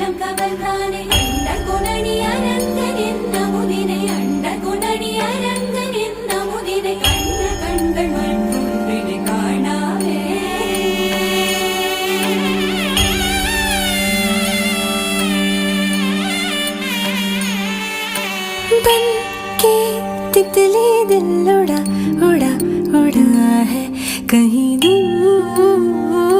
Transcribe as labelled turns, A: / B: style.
A: உள்ளம் கவர்ந்தானே அண்ட குணனி அரங்கன் என்ன முதினை அண்ட குணனி அரங்கன் என்ன முதினை கண்ட கண்கள் மற்றொன்றினை காணாவே
B: बन के तितली दिल उड़ा उड़ा उड़ा है कहीं दूर